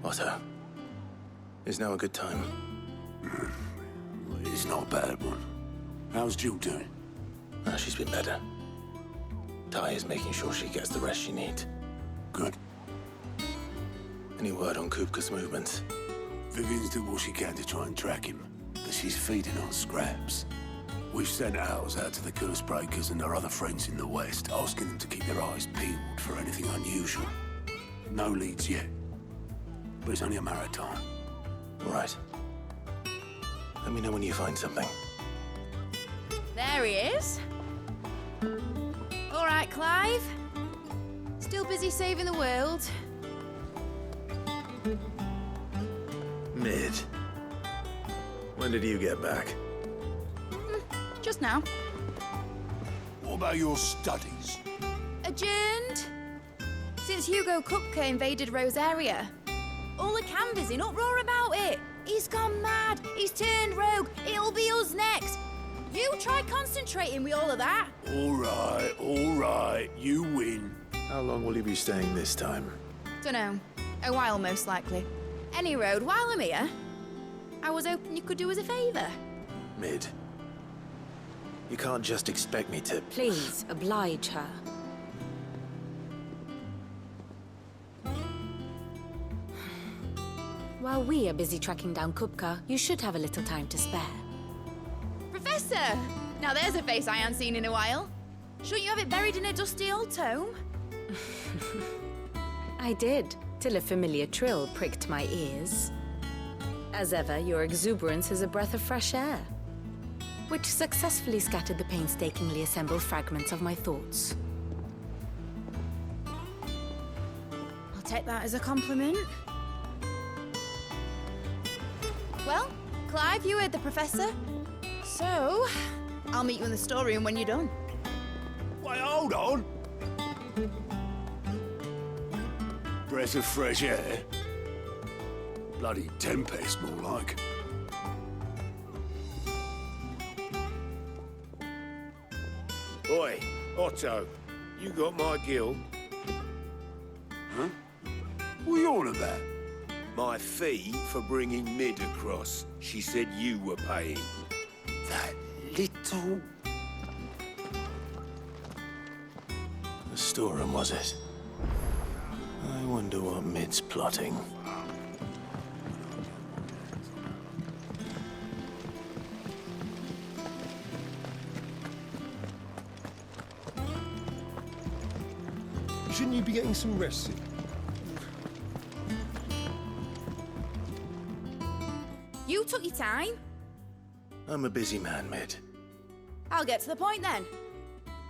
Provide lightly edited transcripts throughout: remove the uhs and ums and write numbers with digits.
Otto, is now a good time? It's not a bad one. How's Jill doing? She's been better. Ty is making sure she gets the rest she needs. Good. Any word on Kupka's movements? Vivian's doing what she can to try and track him, but she's feeding on scraps. We've sent ours out to the curse breakers and our other friends in the West, asking them to keep their eyes peeled for anything unusual. No leads yet, but it's only a matter of time. Right. Let me know when you find something. There he is. All right, Clive. Still busy saving the world. Mid. When did you get back? Just now. What about your studies? Adjourned. Since Hugo Kupka invaded Rose area. All the canvass in uproar about it. He's gone mad. He's turned rogue. It'll be us next. You try concentrating with all of that. All right. You win. How long will you be staying this time? Dunno. A while, most likely. Any road, while I'm here, I was hoping you could do us a favour. Mid. You can't just expect me to... Please, oblige her. While we are busy tracking down Kupka, you should have a little time to spare. Professor! Now there's a face I haven't seen in a while. Shouldn't you have it buried in a dusty old tome? I did, till a familiar trill pricked my ears. As ever, your exuberance is a breath of fresh air, which successfully scattered the painstakingly assembled fragments of my thoughts. I'll take that as a compliment. Well, Clive, you heard the professor. So, I'll meet you in the storeroom when you're done. Wait, hold on. Breath of fresh air. Bloody tempest, more like. Oi, Otto, you got my gill? Huh? What are you on about? My fee for bringing Mid across. She said you were paying. That little... The storeroom, was it? I wonder what Mid's plotting. Shouldn't you be getting some rest? You took your time. I'm a busy man, Mid. I'll get to the point then.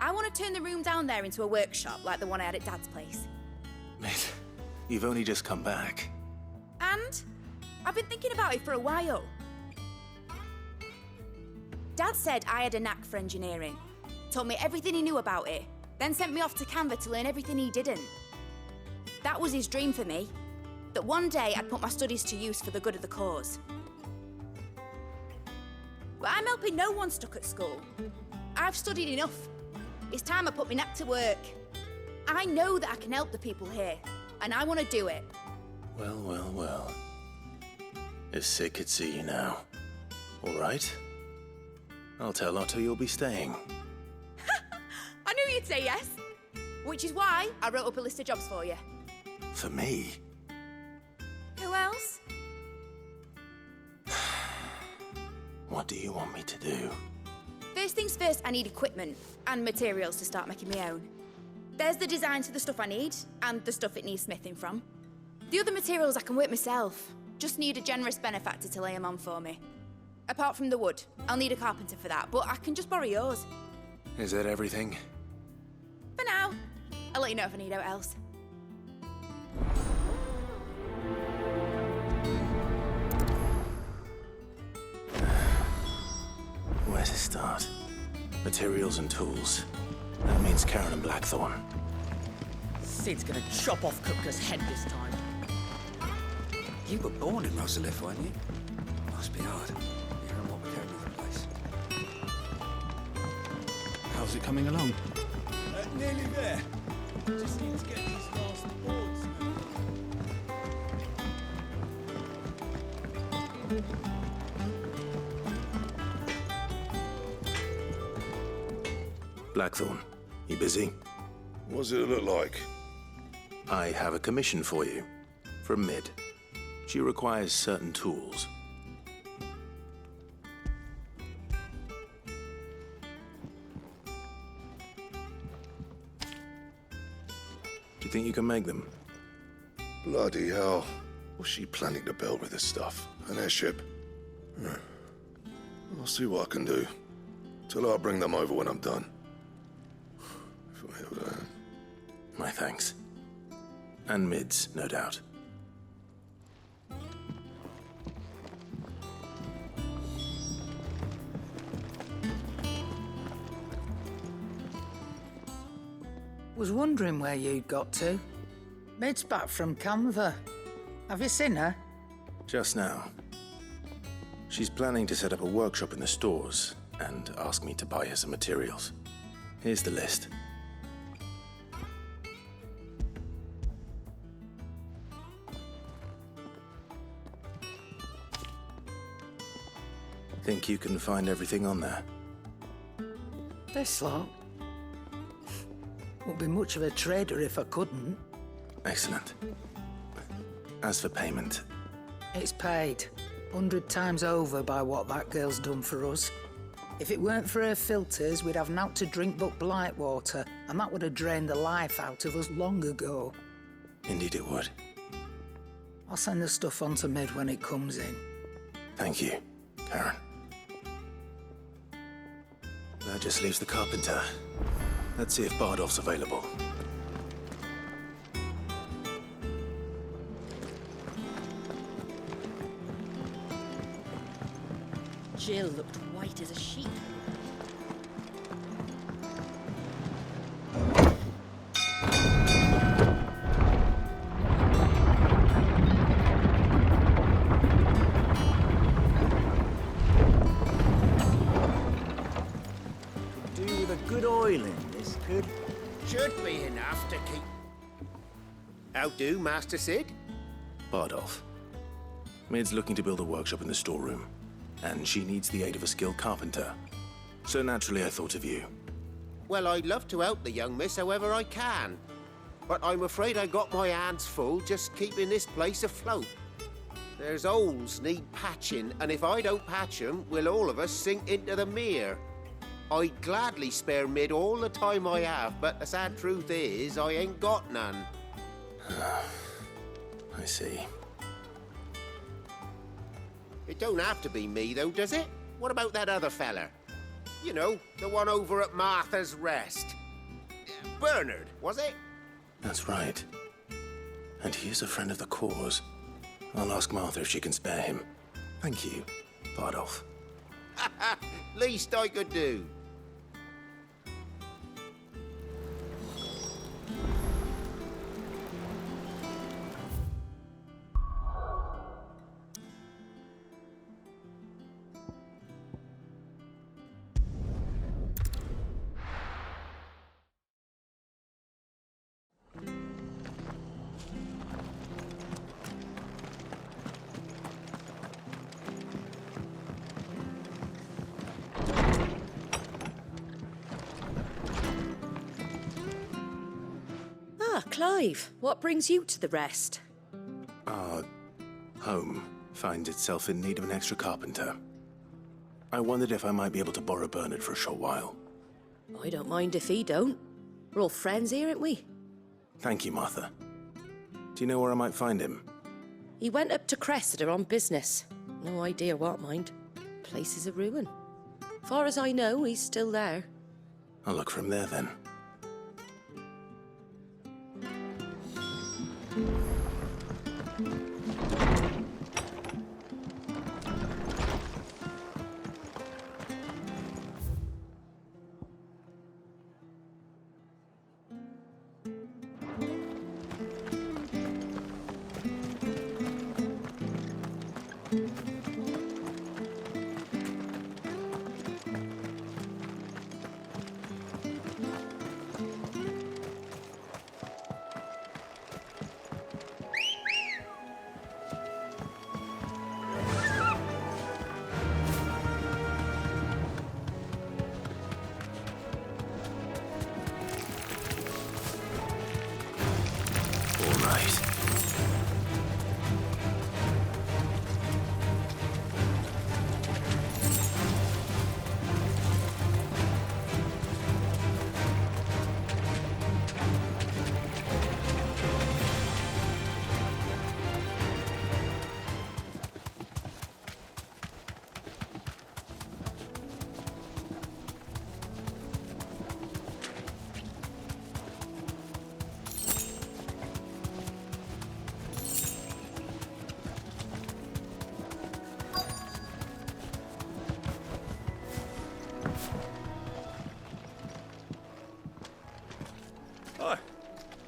I want to turn the room down there into a workshop like the one I had at Dad's place. Mid, you've only just come back. And I've been thinking about it for a while. Dad said I had a knack for engineering. Told me everything he knew about it. Then sent me off to Canva to learn everything he didn't. That was his dream for me. That one day I'd put my studies to use for the good of the cause. But I'm helping no one stuck at school. I've studied enough. It's time I put my knack to work. I know that I can help the people here, and I want to do it. Well. If Sid could see you now. All right. I'll tell Otto you'll be staying. I knew you'd say yes. Which is why I wrote up a list of jobs for you. For me? Who else? What do you want me to do? First things first, I need equipment and materials to start making my own. There's the designs for the stuff I need and the stuff it needs smithing from. The other materials I can work myself. Just need a generous benefactor to lay them on for me. Apart from the wood, I'll need a carpenter for that, but I can just borrow yours. Is that everything? For now. I'll let you know if I need out else. Where to start? Materials and tools. That means Karen and Blackthorn. Sid's gonna chop off Kupka's head this time. You were born in Rosalith, weren't you? Must be hard, hearing what became of the place. How's it coming along? Nearly there. Just need to get these last boards. Blackthorn, you busy? What does it look like? I have a commission for you. From Mid. She requires certain tools. Do you think you can make them? Bloody hell. What's she planning to build with this stuff? An airship? I'll see what I can do. Tell her I'll bring them over when I'm done. If I ever am. My thanks. And Mid's, no doubt. Was wondering where you'd got to. Mid's back from Canva. Have you seen her? Just now. She's planning to set up a workshop in the stores and ask me to buy her some materials. Here's the list. Think you can find everything on there? This lot. Wouldn't be much of a trader if I couldn't. Excellent. As for payment, It's paid. 100 times over by what that girl's done for us. If it weren't for her filters, we'd have naught to drink but blight water, and that would have drained the life out of us long ago. indeed it would. I'll send the stuff on to Mid when it comes in. Thank you, Karen. That just leaves the carpenter. Let's see if Bardolph's available. Jill looked white as a sheet. Do with a good oil in this, could? Should be enough to keep... How do, Master Sid? Bardolph. Mid's looking to build a workshop in the storeroom, and she needs the aid of a skilled carpenter. So naturally I thought of you. Well, I'd love to help the young miss however I can. But I'm afraid I got my hands full just keeping this place afloat. There's holes need patching, and if I don't patch them, we'll all of us sink into the mere. I'd gladly spare Mid all the time I have, but the sad truth is, I ain't got none. I see. It don't have to be me, though, does it? What about that other fella? You know, the one over at Martha's Rest. Bernard, was it? That's right. And he is a friend of the cause. I'll ask Martha if she can spare him. Thank you, Bardolph. Least I could do. Ah, Clive, what brings you to the rest? Our home finds itself in need of an extra carpenter. I wondered if I might be able to borrow Bernard for a short while. I don't mind if he don't. We're all friends here, aren't we? Thank you, Martha. Do you know where I might find him? He went up to Cressida on business. No idea what, mind. Place is a ruin. Far as I know, he's still there. I'll look for him there then.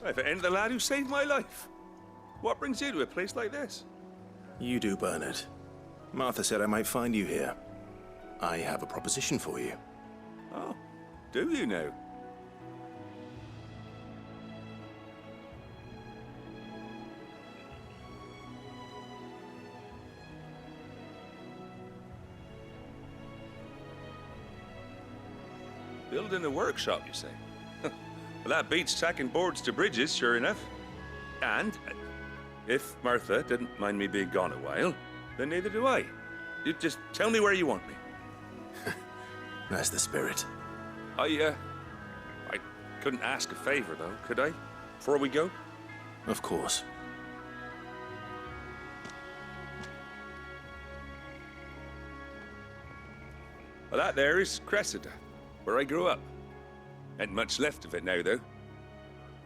If it ain't the lad who saved my life. What brings you to a place like this? You do, Bernard. Martha said I might find you here. I have a proposition for you. Oh, do you now? Building a workshop, you say? Well, that beats tacking boards to bridges, sure enough. And if Martha didn't mind me being gone a while, then neither do I. You just tell me where you want me. That's the spirit. I couldn't ask a favor, though, could I? Before we go? Of course. Well, that there is Cressida, where I grew up. Ain't much left of it now, though.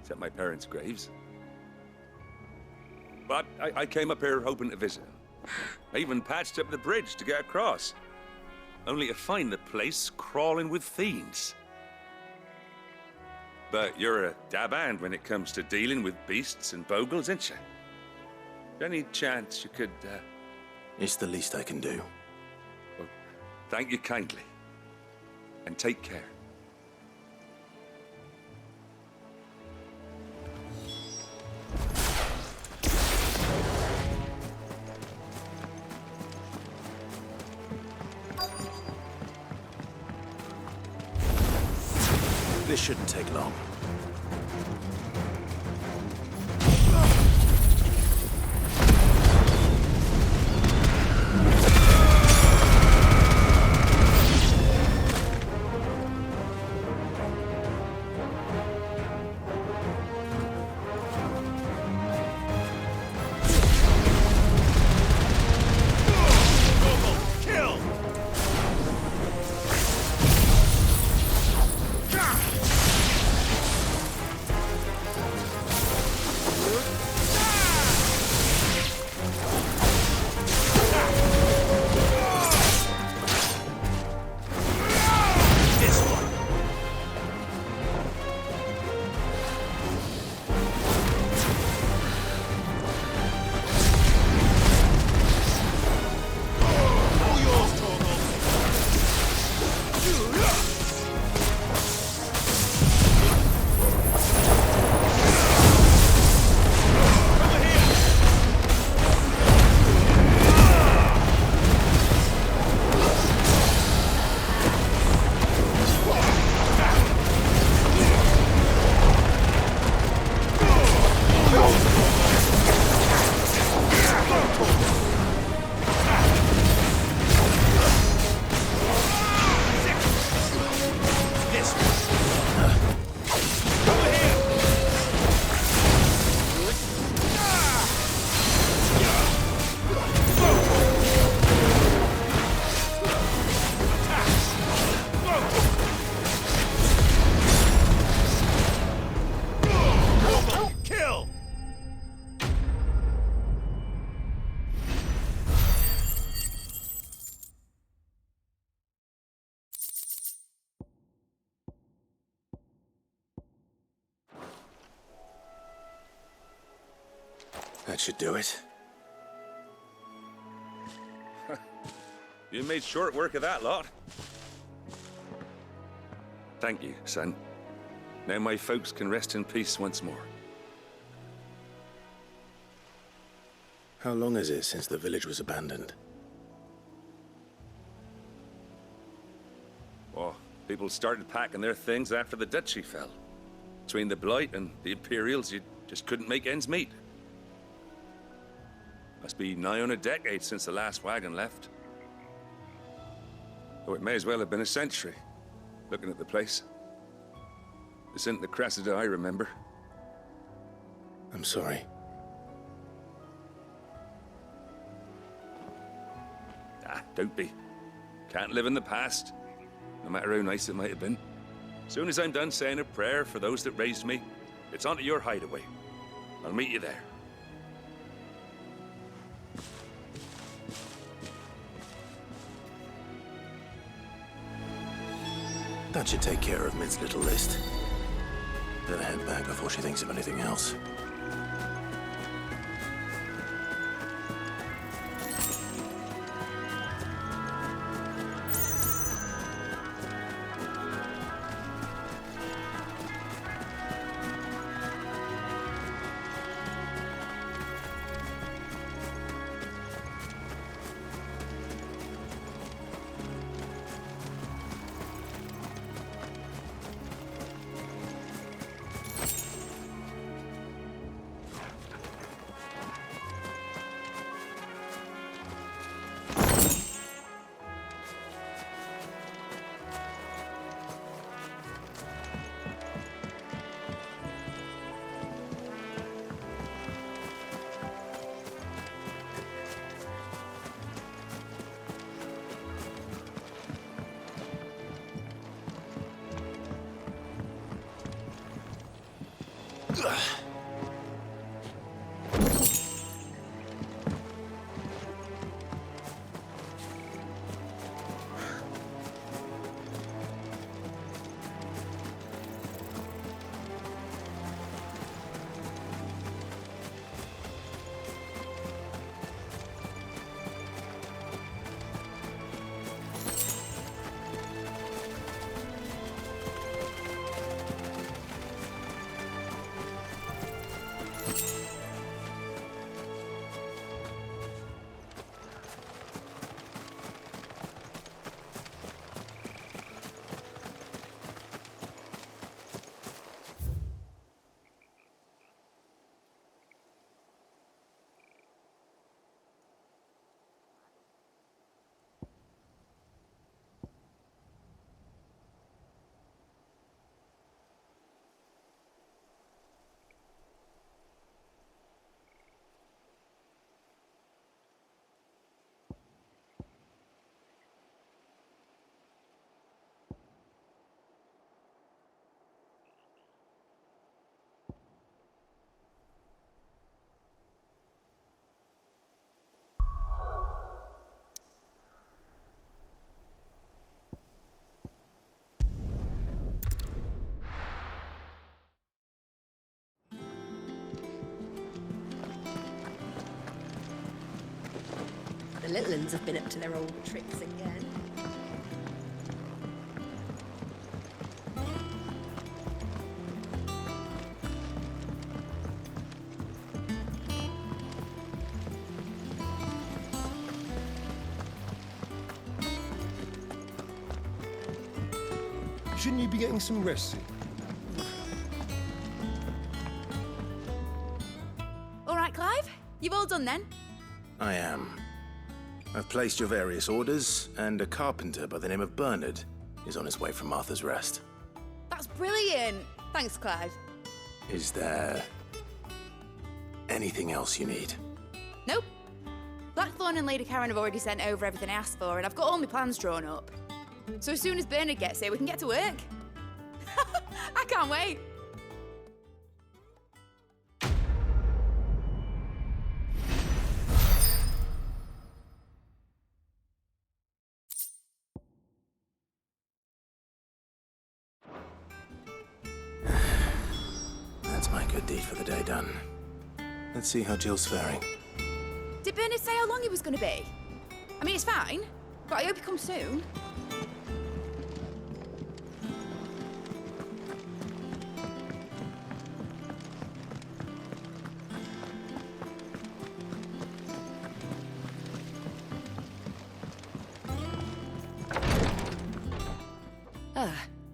Except my parents' graves. But I came up here hoping to visit. I even patched up the bridge to get across. Only to find the place crawling with fiends. But you're a dab hand when it comes to dealing with beasts and bogles, ain't you? Any chance you could, It's the least I can do. Well, thank you kindly. And take care. This shouldn't take long. That should do it. You made short work of that lot. Thank you, son. Now my folks can rest in peace once more. How long is it since the village was abandoned? Oh, people started packing their things after the duchy fell. Between the Blight and the Imperials, you just couldn't make ends meet. Must be nigh on a decade since the last wagon left. Oh, it may as well have been a century, looking at the place. This isn't the Cressida I remember. I'm sorry. Ah, don't be. Can't live in the past, no matter how nice it might have been. Soon as I'm done saying a prayer for those that raised me, it's on to your hideaway. I'll meet you there. That should take care of Mid's little list. Better head back before she thinks of anything else. The little uns have been up to their old tricks again. Shouldn't you be getting some rest? All right, Clive? You've all done then? I am. I've placed your various orders, and a carpenter by the name of Bernard is on his way from Arthur's Rest. That's brilliant. Thanks, Clive. Is there anything else you need? Nope. Blackthorn and Lady Karen have already sent over everything I asked for, and I've got all my plans drawn up. So as soon as Bernard gets here, we can get to work. I can't wait. That's my good deed for the day done. Let's see how Jill's faring. Did Bernard say how long he was going to be? I mean, it's fine, but I hope he comes soon.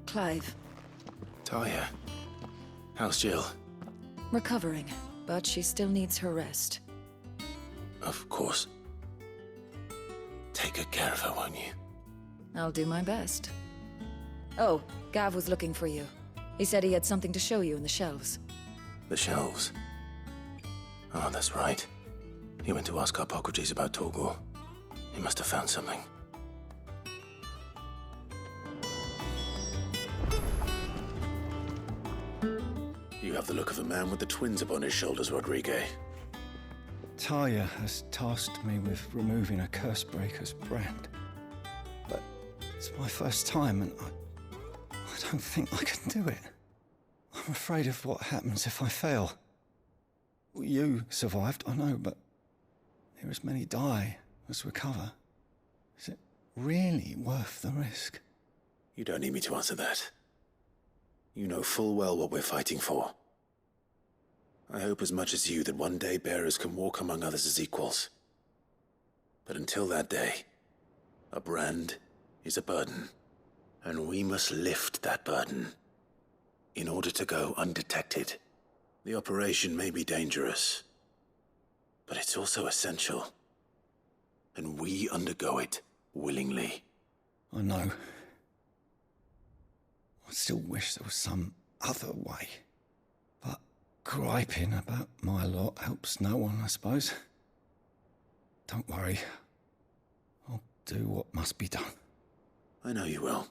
Clive. Talia, how's Jill? Recovering, but she still needs her rest. Of course. Take good care of her, won't you? I'll do my best. Oh, Gav was looking for you. He said he had something to show you in the shelves. The shelves? Oh, that's right. He went to ask Hippocrates about Torgor. He must have found something. You have the look of a man with the twins upon his shoulders, Rodrigue. Talia has tasked me with removing a Cursebreaker's brand. But it's my first time, and I don't think I can do it. I'm afraid of what happens if I fail. You survived, I know, but there as many die as recover. Is it really worth the risk? You don't need me to answer that. You know full well what we're fighting for. I hope as much as you that one day bearers can walk among others as equals. But until that day, a brand is a burden, and we must lift that burden in order to go undetected. The operation may be dangerous, but it's also essential, and we undergo it willingly. I know. I still wish there was some other way. But griping about my lot helps no one, I suppose. Don't worry. I'll do what must be done. I know you will.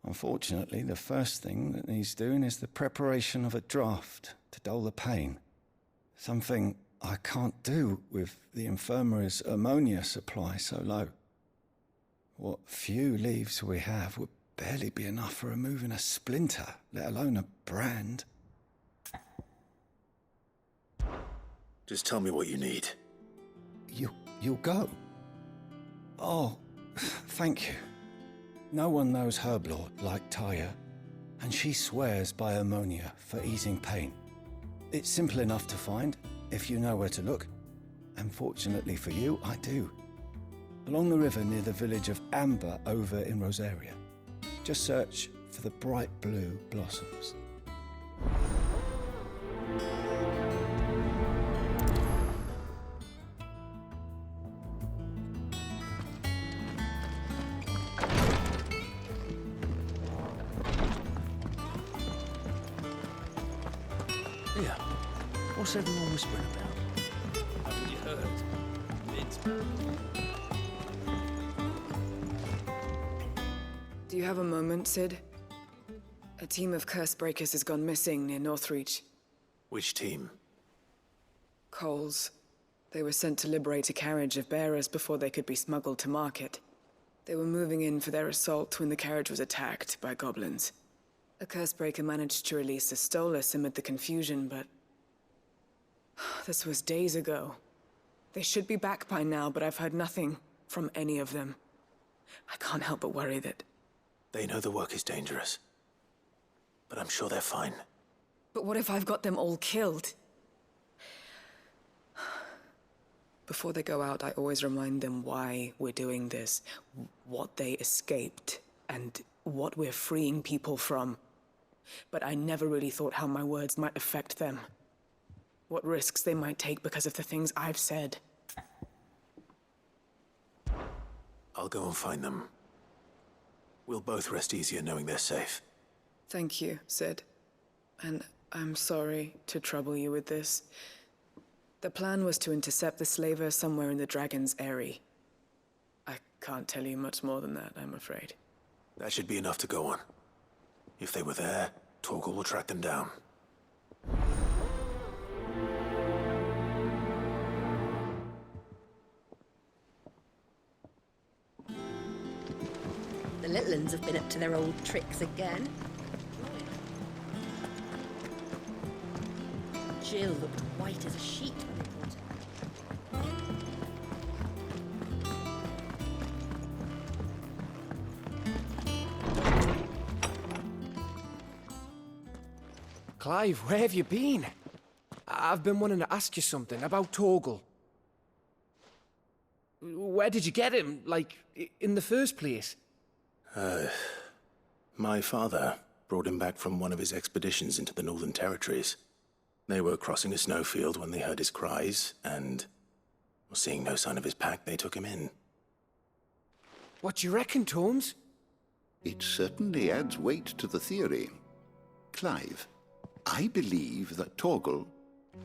Unfortunately, the first thing that needs doing is the preparation of a draft to dull the pain. Something I can't do with the infirmary's ammonia supply so low. What few leaves we have would barely be enough for removing a splinter, let alone a brand. Just tell me what you need. You'll go? Oh, thank you. No one knows Herblord like Taya, and she swears by ammonia for easing pain. It's simple enough to find, if you know where to look. And fortunately for you, I do. Along the river near the village of Amber over in Rosaria. Just search for the bright blue blossoms. Yeah. What's everyone whispering about? Haven't you heard? Mid's back. Do you have a moment, Sid? A team of curse breakers has gone missing near Northreach. Which team? Coles. They were sent to liberate a carriage of bearers before they could be smuggled to market. They were moving in for their assault when the carriage was attacked by goblins. A curse breaker managed to release a Stolas amid the confusion, but... this was days ago. They should be back by now, but I've heard nothing from any of them. I can't help but worry that... They know the work is dangerous, but I'm sure they're fine. But what if I've got them all killed? Before they go out, I always remind them why we're doing this, what they escaped, and what we're freeing people from. But I never really thought how my words might affect them. What risks they might take because of the things I've said. I'll go and find them. We'll both rest easier knowing they're safe. Thank you, Sid. And I'm sorry to trouble you with this. The plan was to intercept the slaver somewhere in the Dragon's Eyrie. I can't tell you much more than that, I'm afraid. That should be enough to go on. If they were there, Torgal will track them down. The little uns have been up to their old tricks again. Jill looked white as a sheet when they brought her. Clive, where have you been? I've been wanting to ask you something about Torgal. Where did you get him, like, in the first place? My father brought him back from one of his expeditions into the Northern Territories. They were crossing a snowfield when they heard his cries, and, seeing no sign of his pack, they took him in. What do you reckon, Tomes? It certainly adds weight to the theory. Clive, I believe that Torgal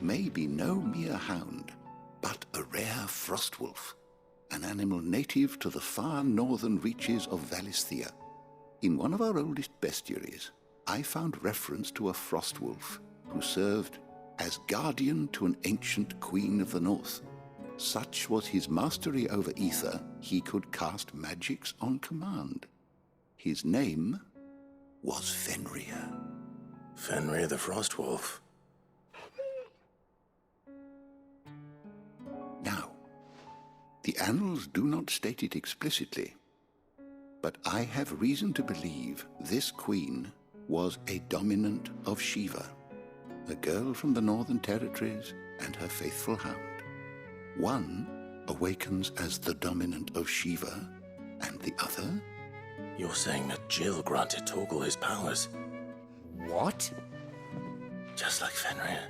may be no mere hound, but a rare frostwolf, an animal native to the far northern reaches of Valisthea. In one of our oldest bestiaries, I found reference to a frostwolf who served as guardian to an ancient queen of the north. Such was his mastery over ether, he could cast magics on command. His name was Fenrir. Fenrir the Frostwolf. Now, the annals do not state it explicitly, but I have reason to believe this queen was a dominant of Shiva, a girl from the Northern Territories and her faithful hound. One awakens as the dominant of Shiva, and the other? You're saying that Jill granted Torgal his powers? What? Just like Fenrir.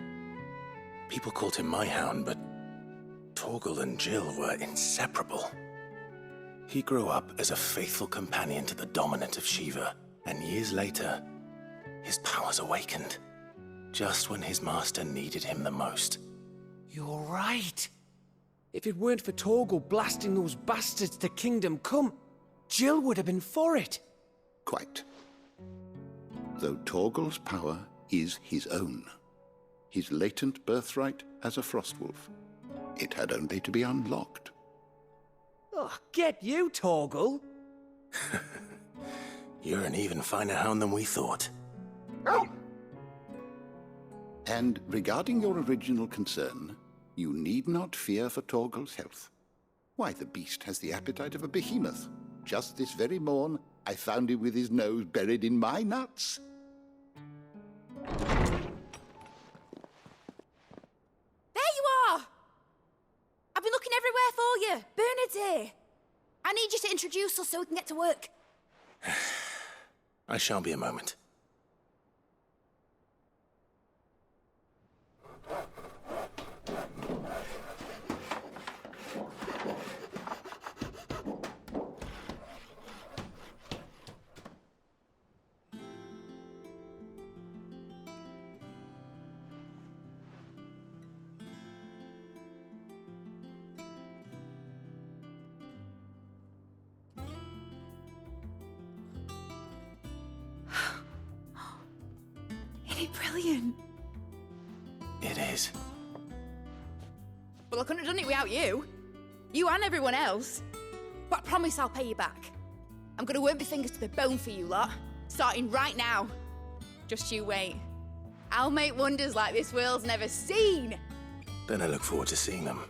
People called him my hound, but Torgal and Jill were inseparable. He grew up as a faithful companion to the dominant of Shiva, and years later, his powers awakened, just when his master needed him the most. You're right. If it weren't for Torgal blasting those bastards to Kingdom Come, Jill would have been for it. Quite. Though Torgal's power is his own, his latent birthright as a Frostwolf. It had only to be unlocked. Oh, get you, Torgal! You're an even finer hound than we thought. And regarding your original concern, you need not fear for Torgal's health. Why, the beast has the appetite of a behemoth. Just this very morn, I found him with his nose buried in my nuts. There you are! I've been looking everywhere for you. Bernard's here. I need you to introduce us so we can get to work. I shan't be a moment. Brilliant. It is. Well, I couldn't have done it without you. You and everyone else. But I promise I'll pay you back. I'm gonna work my fingers to the bone for you lot, starting right now. Just you wait. I'll make wonders like this world's never seen. Then I look forward to seeing them.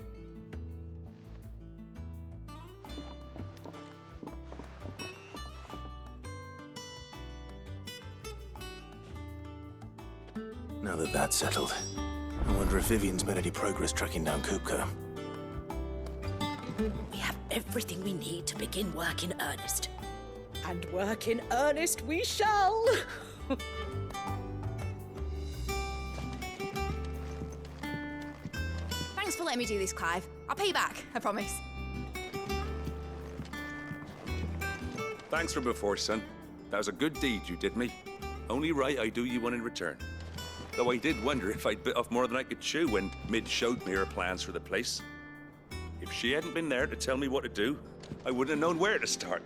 Now that that's settled, I wonder if Vivian's made any progress tracking down Kupka. We have everything we need to begin work in earnest. And work in earnest we shall! Thanks for letting me do this, Clive. I'll pay you back, I promise. Thanks for before, son. That was a good deed you did me. Only right I do you one in return. Though I did wonder if I'd bit off more than I could chew when Mid showed me her plans for the place. If she hadn't been there to tell me what to do, I wouldn't have known where to start.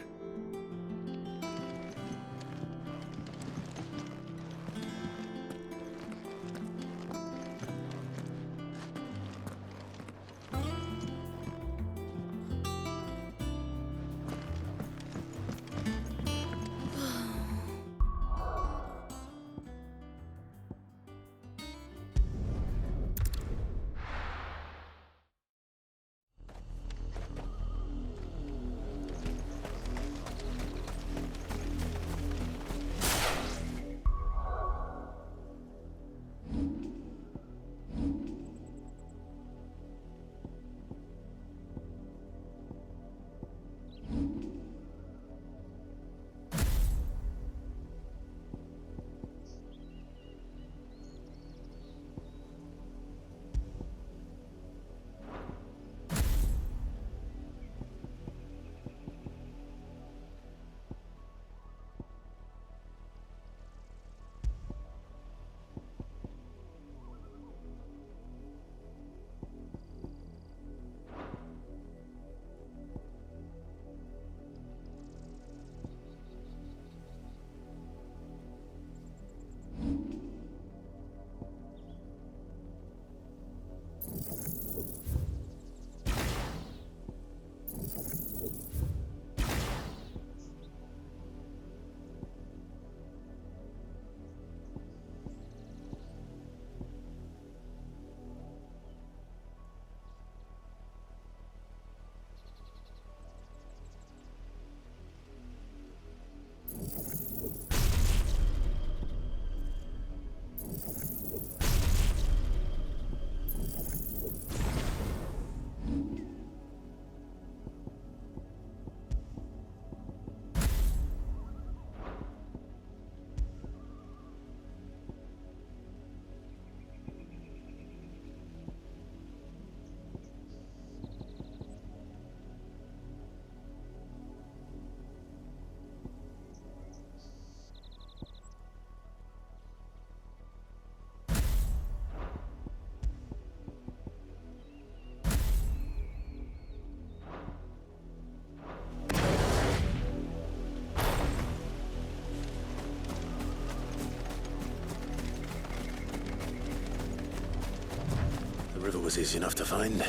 river was easy enough to find.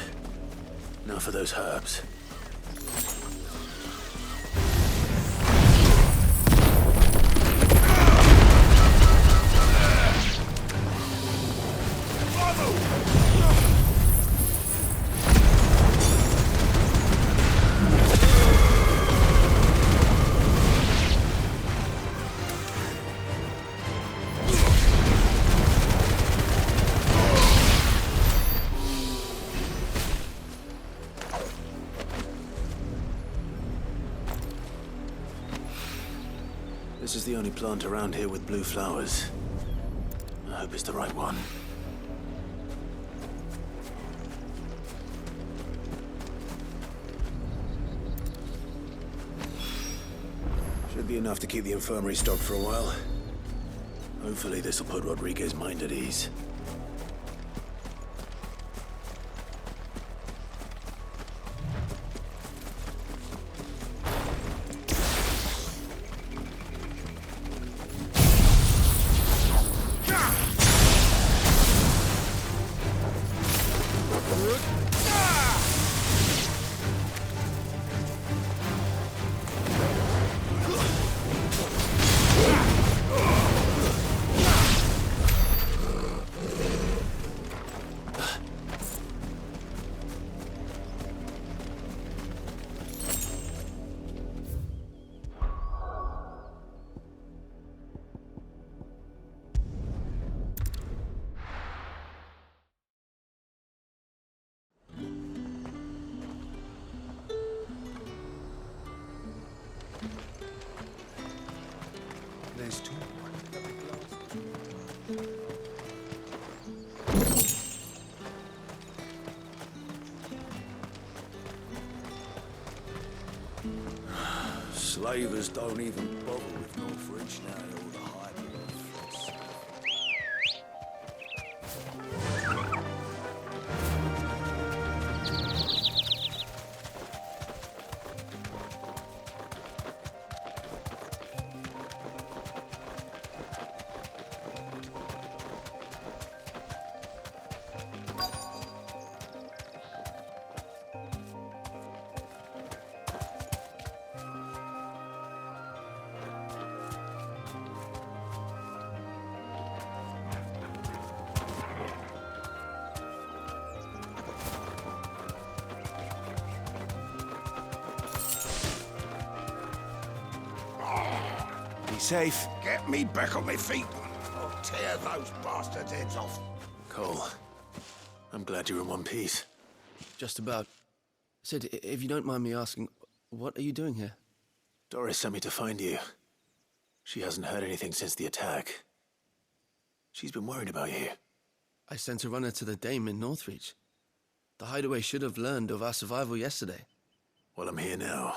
Now for those herbs. This is the only plant around here with blue flowers. I hope it's the right one. Should be enough to keep the infirmary stocked for a while. Hopefully this will put Rodriguez's mind at ease. There's two. Slavers don't even bother with no French now, all the hype of the Safe. Get me back on my feet. I'll tear those bastards' heads off. Cole, I'm glad you're in one piece. Just about. Sid, if you don't mind me asking, what are you doing here? Doris sent me to find you. She hasn't heard anything since the attack. She's been worried about you. I sent a runner to the Dame in Northreach. The hideaway should have learned of our survival yesterday. Well, I'm here now.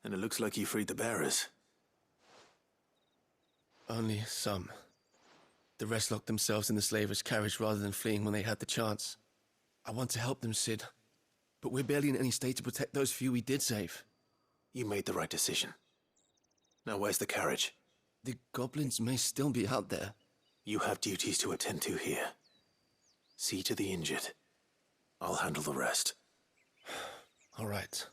And it looks like you freed the bearers. Only some. The rest locked themselves in the slavers' carriage rather than fleeing when they had the chance. I want to help them, Sid. But we're barely in any state to protect those few we did save. You made the right decision. Now where's the carriage? The goblins may still be out there. You have duties to attend to here. See to the injured. I'll handle the rest. All right.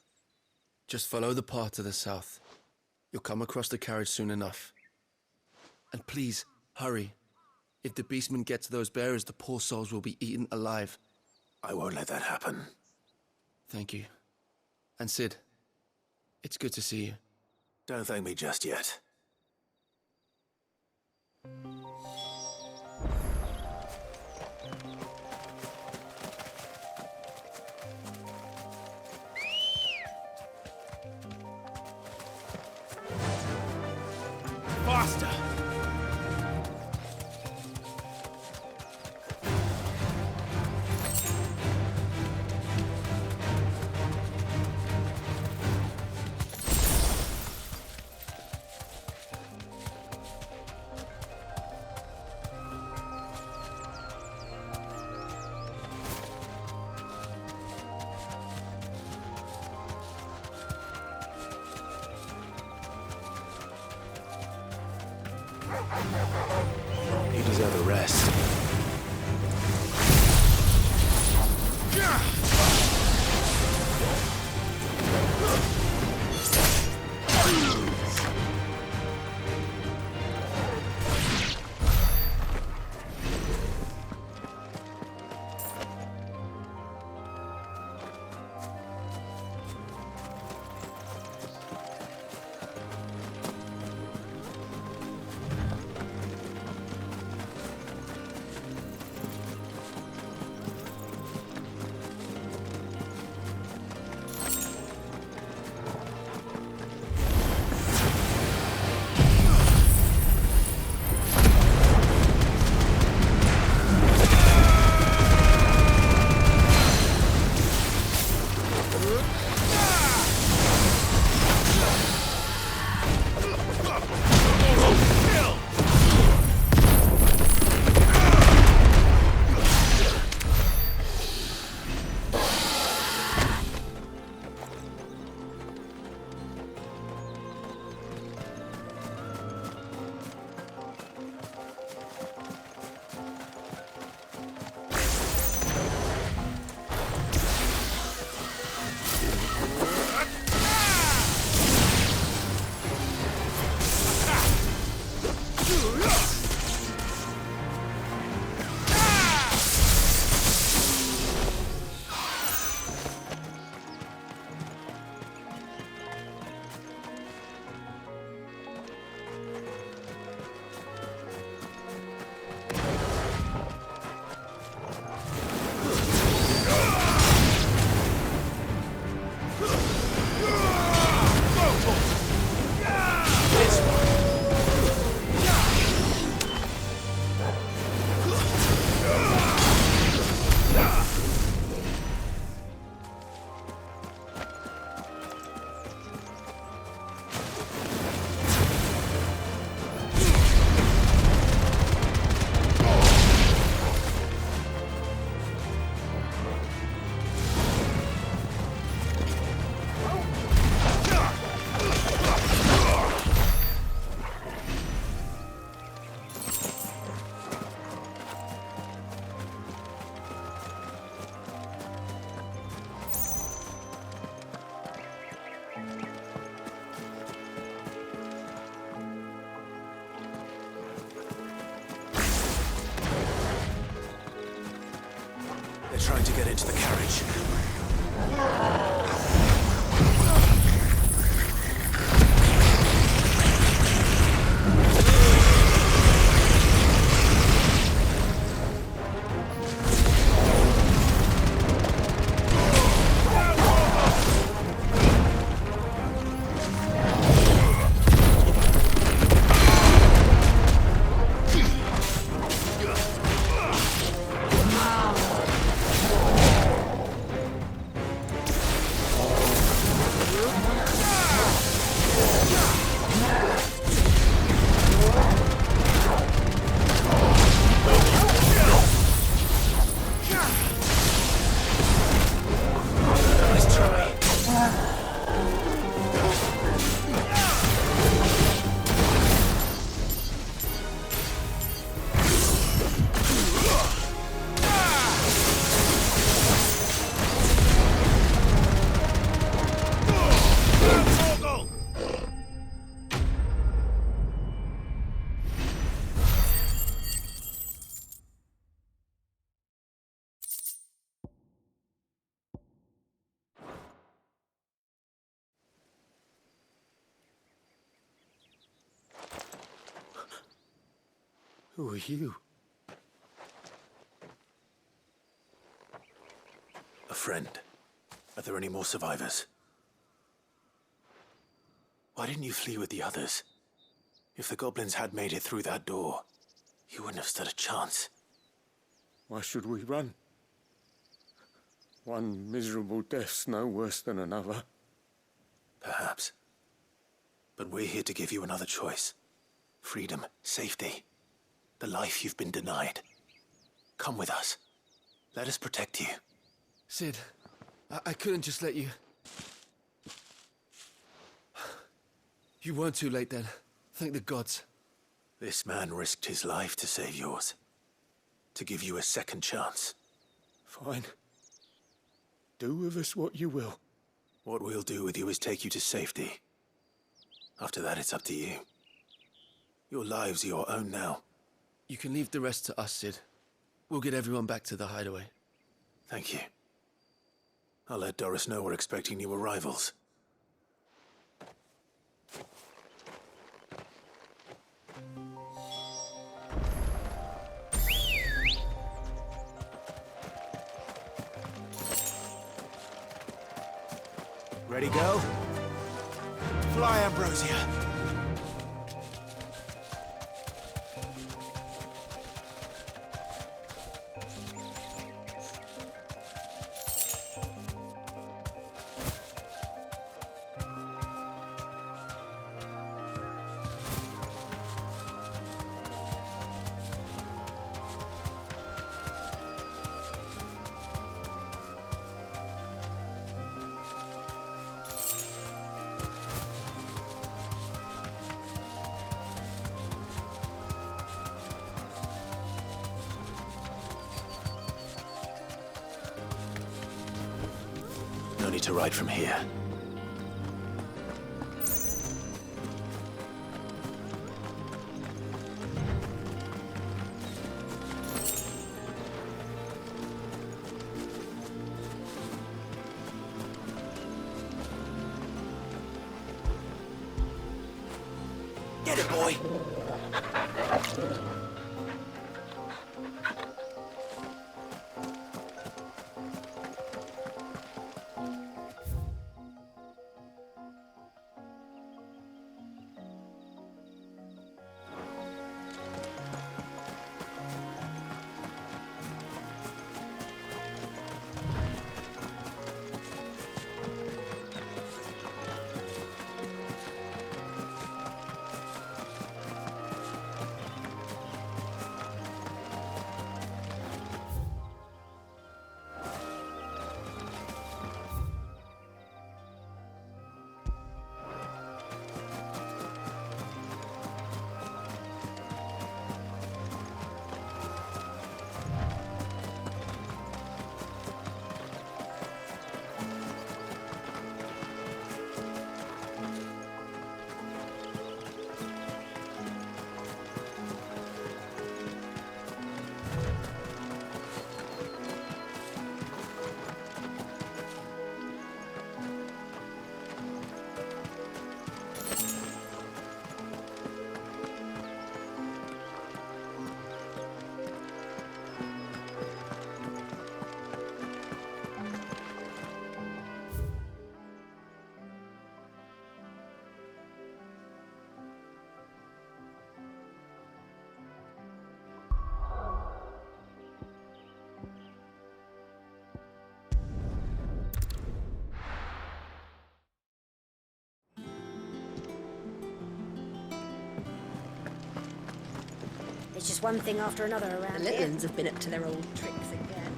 Just follow the path to the south. You'll come across the carriage soon enough. And please, hurry. If the beastmen get to those bearers, the poor souls will be eaten alive. I won't let that happen. Thank you. And Sid, it's good to see you. Don't thank me just yet. Faster! You deserve a rest. They're trying to get into the carriage. Who are you? A friend. Are there any more survivors? Why didn't you flee with the others? If the goblins had made it through that door, you wouldn't have stood a chance. Why should we run? One miserable death's no worse than another. Perhaps. But we're here to give you another choice. Freedom, safety, the life you've been denied. Come with us. Let us protect you. Sid, I couldn't just let you... You weren't too late then. Thank the gods. This man risked his life to save yours. To give you a second chance. Fine. Do with us what you will. What we'll do with you is take you to safety. After that, it's up to you. Your lives are your own now. You can leave the rest to us, Sid. We'll get everyone back to the hideaway. Thank you. I'll let Doris know we're expecting new arrivals. Ready, go? Fly, Ambrosia. No need to ride from here. Get it, boy. It's just one thing after another around The here. Litlins have been up to their old tricks again.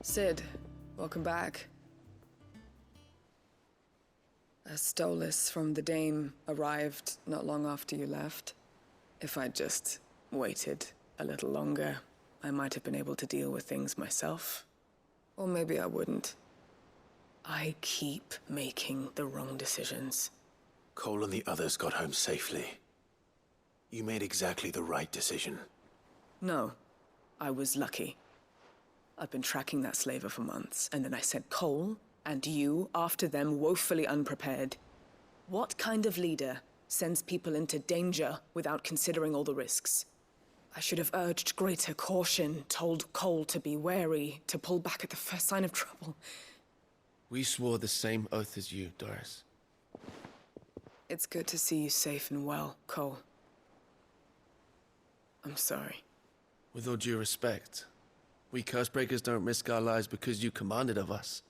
Sid, welcome back. A stolus from the Dame arrived not long after you left. If I'd just waited a little longer, I might have been able to deal with things myself. Or maybe I wouldn't. I keep making the wrong decisions. Cole and the others got home safely. You made exactly the right decision. No, I was lucky. I've been tracking that slaver for months, and then I sent Cole and you after them, woefully unprepared. What kind of leader sends people into danger without considering all the risks? I should have urged greater caution, told Cole to be wary, to pull back at the first sign of trouble. We swore the same oath as you, Doris. It's good to see you safe and well, Cole. I'm sorry. With all due respect, we Cursebreakers don't risk our lives because you commanded of us.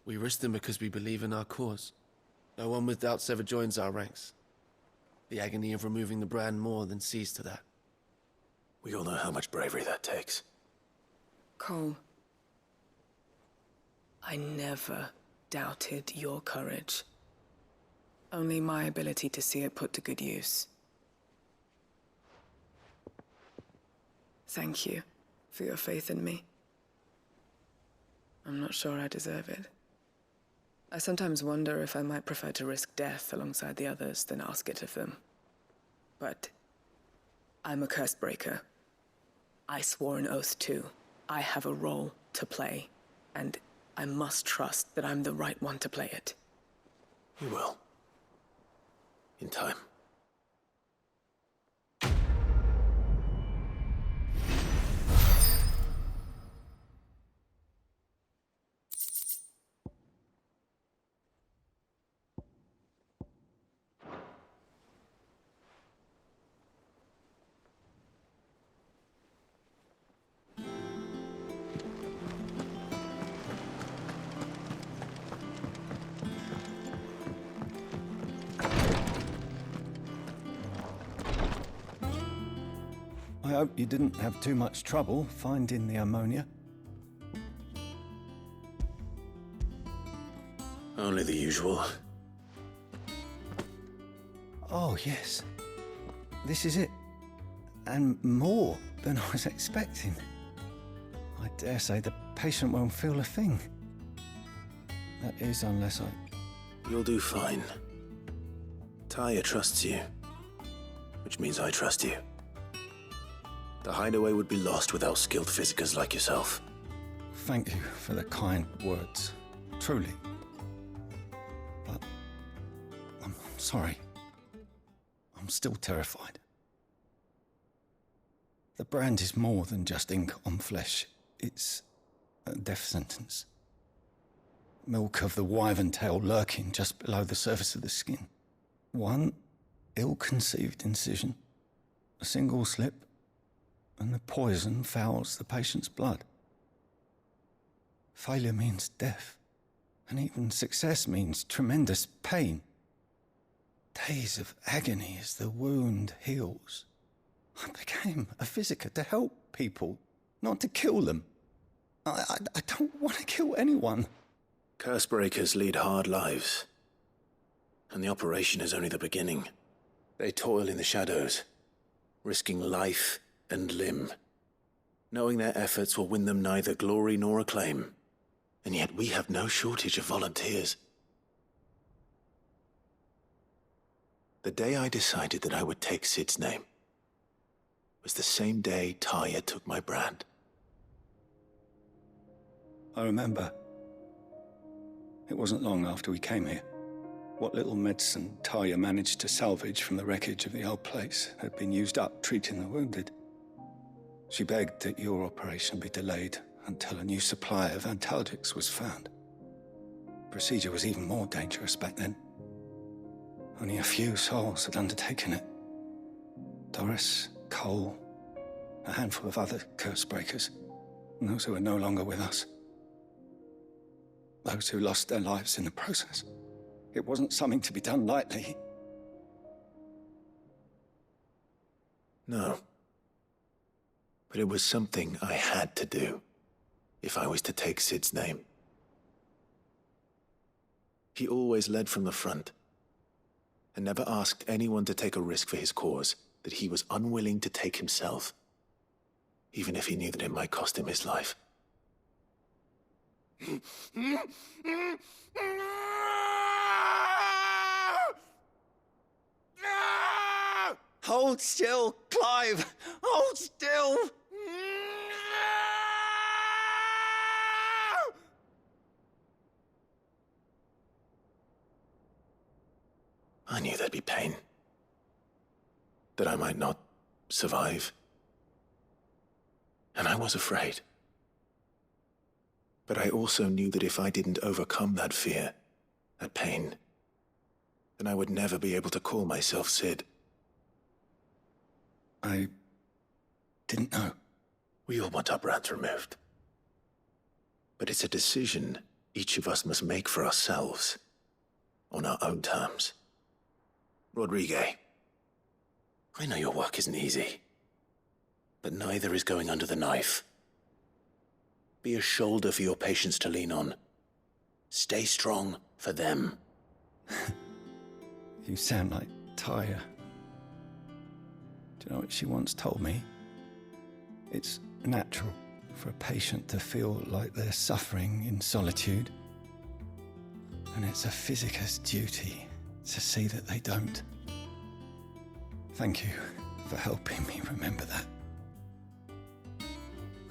We risk them because we believe in our cause. No one with doubts ever joins our ranks. The agony of removing the brand more than sees to that. We all know how much bravery that takes. Cole, I never doubted your courage. Only my ability to see it put to good use. Thank you for your faith in me. I'm not sure I deserve it. I sometimes wonder if I might prefer to risk death alongside the others than ask it of them. But I'm a Cursebreaker. I swore an oath too. I have a role to play, and I must trust that I'm the right one to play it. You will. In time. I hope you didn't have too much trouble finding the ammonia. Only the usual. Oh, yes. This is it. And more than I was expecting. I dare say the patient won't feel a thing. That is, unless I... You'll do fine. Taya trusts you. Which means I trust you. The hideaway would be lost without skilled physicers like yourself. Thank you for the kind words. Truly. But... I'm sorry. I'm still terrified. The brand is more than just ink on flesh. It's a death sentence. Milk of the wyvern tail lurking just below the surface of the skin. One ill-conceived incision, a single slip, and the poison fouls the patient's blood. Failure means death, and even success means tremendous pain. Days of agony as the wound heals. I became a physiker to help people, not to kill them. I don't want to kill anyone. Cursebreakers lead hard lives. And the operation is only the beginning. They toil in the shadows, risking life and limb, knowing their efforts will win them neither glory nor acclaim. And yet we have no shortage of volunteers. The day I decided that I would take Sid's name was the same day Taya took my brand. I remember. It wasn't long after we came here. What little medicine Taya managed to salvage from the wreckage of the old place had been used up treating the wounded. She begged that your operation be delayed until a new supply of antalgics was found. Procedure was even more dangerous back then. Only a few souls had undertaken it. Doris, Cole, a handful of other Cursebreakers, and those who are no longer with us. Those who lost their lives in the process. It wasn't something to be done lightly. No. But it was something I had to do, if I was to take Sid's name. He always led from the front, and never asked anyone to take a risk for his cause that he was unwilling to take himself, even if he knew that it might cost him his life. Hold still, Clive! Hold still! I knew there'd be pain. That I might not survive. And I was afraid. But I also knew that if I didn't overcome that fear, that pain, then I would never be able to call myself Sid. I didn't know. We all want our brands removed. But it's a decision each of us must make for ourselves, on our own terms. Rodrigue, I know your work isn't easy, but neither is going under the knife. Be a shoulder for your patients to lean on. Stay strong for them. You sound like Tyre. Do you know what she once told me? It's natural for a patient to feel like they're suffering in solitude. And it's a physicist's duty to see that they don't. Thank you for helping me remember that.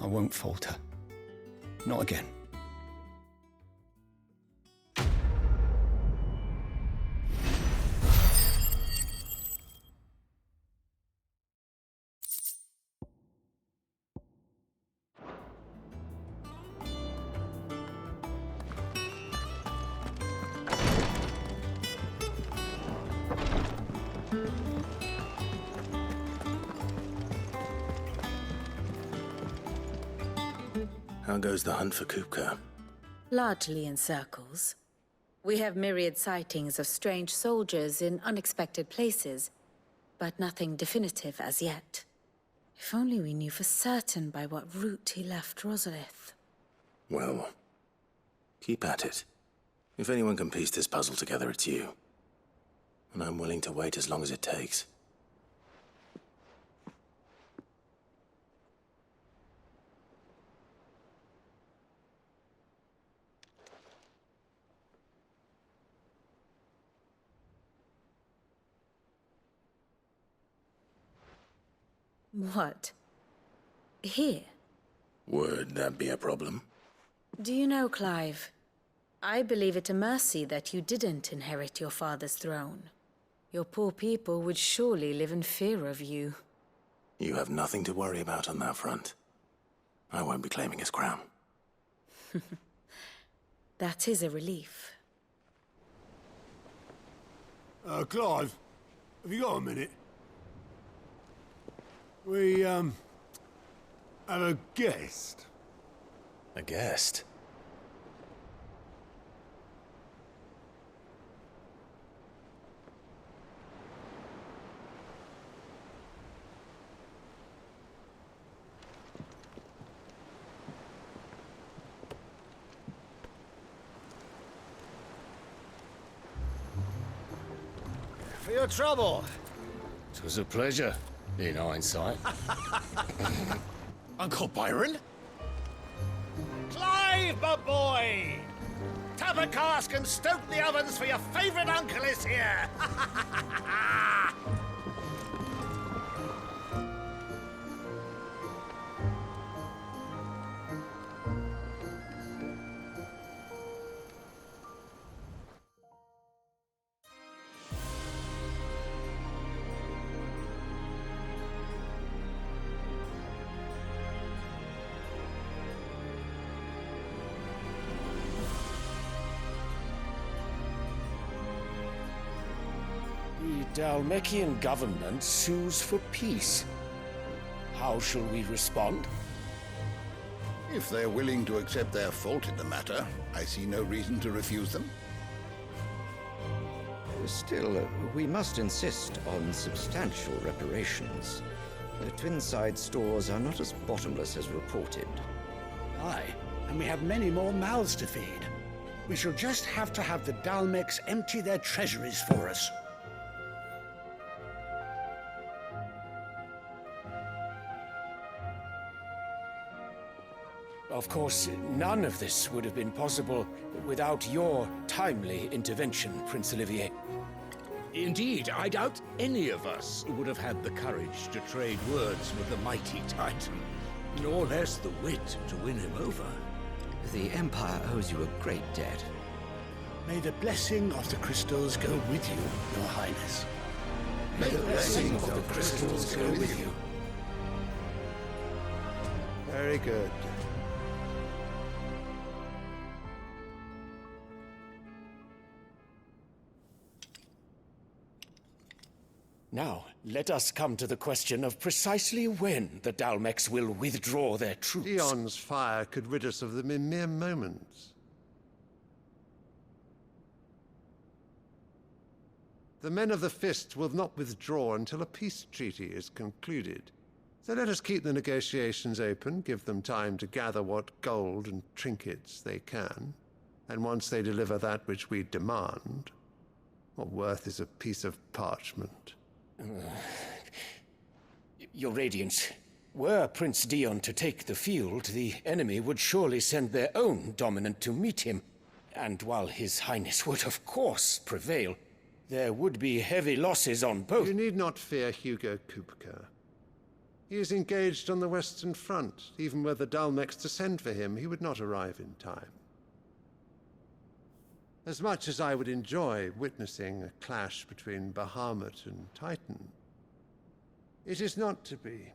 I won't falter. Not again. How goes the hunt for Kupka? Largely in circles. We have myriad sightings of strange soldiers in unexpected places, but nothing definitive as yet. If only we knew for certain by what route he left Rosalith. Well, keep at it. If anyone can piece this puzzle together, it's you. And I'm willing to wait as long as it takes. What? Here? Would that be a problem? Do you know, Clive, I believe it a mercy that you didn't inherit your father's throne. Your poor people would surely live in fear of you. You have nothing to worry about on that front. I won't be claiming his crown. That is a relief. Clive, have you got a minute? We, have a guest. A guest? For your trouble. It was a pleasure, in hindsight. Uncle Byron? Clive, my boy! Tap a cask and stoke the ovens for your favorite uncle is here! The Dalmekian government sues for peace. How shall we respond? If they're willing to accept their fault in the matter, I see no reason to refuse them. Still, we must insist on substantial reparations. The Twinside stores are not as bottomless as reported. Aye, and we have many more mouths to feed. We shall just have to have the Dalmex empty their treasuries for us. Of course, none of this would have been possible without your timely intervention, Prince Olivier. Indeed, I doubt any of us would have had the courage to trade words with the mighty Titan, nor less the wit to win him over. The Empire owes you a great debt. May the blessing of the crystals go with you, Your Highness. May the blessing of the crystals go with you. Very good. Now, let us come to the question of precisely when the Dalmex will withdraw their troops. Dion's fire could rid us of them in mere moments. The men of the Fist will not withdraw until a peace treaty is concluded. So let us keep the negotiations open, give them time to gather what gold and trinkets they can, and once they deliver that which we demand, what worth is a piece of parchment? Your Radiance, were Prince Dion to take the field, the enemy would surely send their own dominant to meet him. And while His Highness would of course prevail, there would be heavy losses on both. You need not fear Hugo Kupka. He is engaged on the Western Front. Even were the Dalmex to send for him, he would not arrive in time. As much as I would enjoy witnessing a clash between Bahamut and Titan, it is not to be.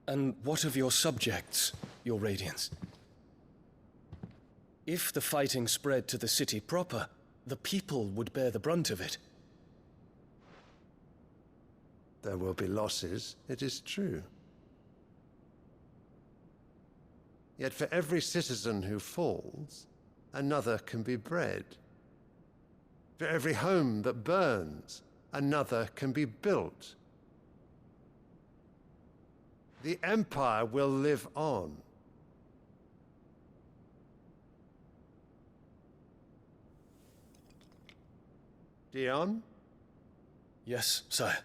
And what of your subjects, Your Radiance? If the fighting spread to the city proper, the people would bear the brunt of it. There will be losses, it is true. Yet for every citizen who falls, another can be bred. For every home that burns, another can be built. The Empire will live on. Dion? Yes, sire.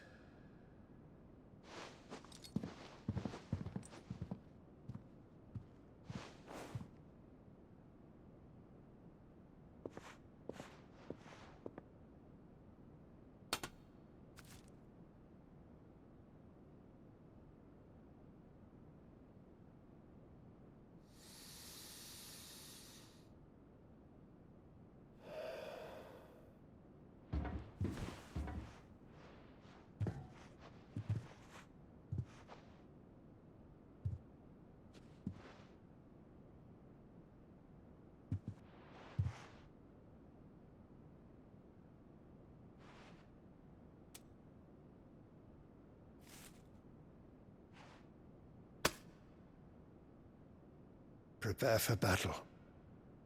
Prepare for battle.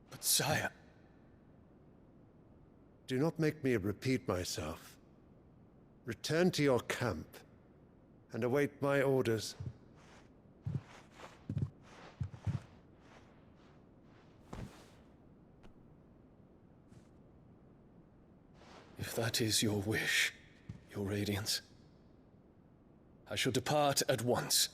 But sire... Do not make me repeat myself. Return to your camp and await my orders. If that is your wish, Your Radiance, I shall depart at once.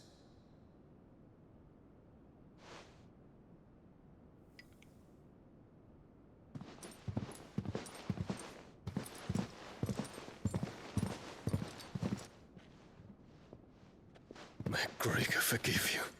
May Gregor forgive you.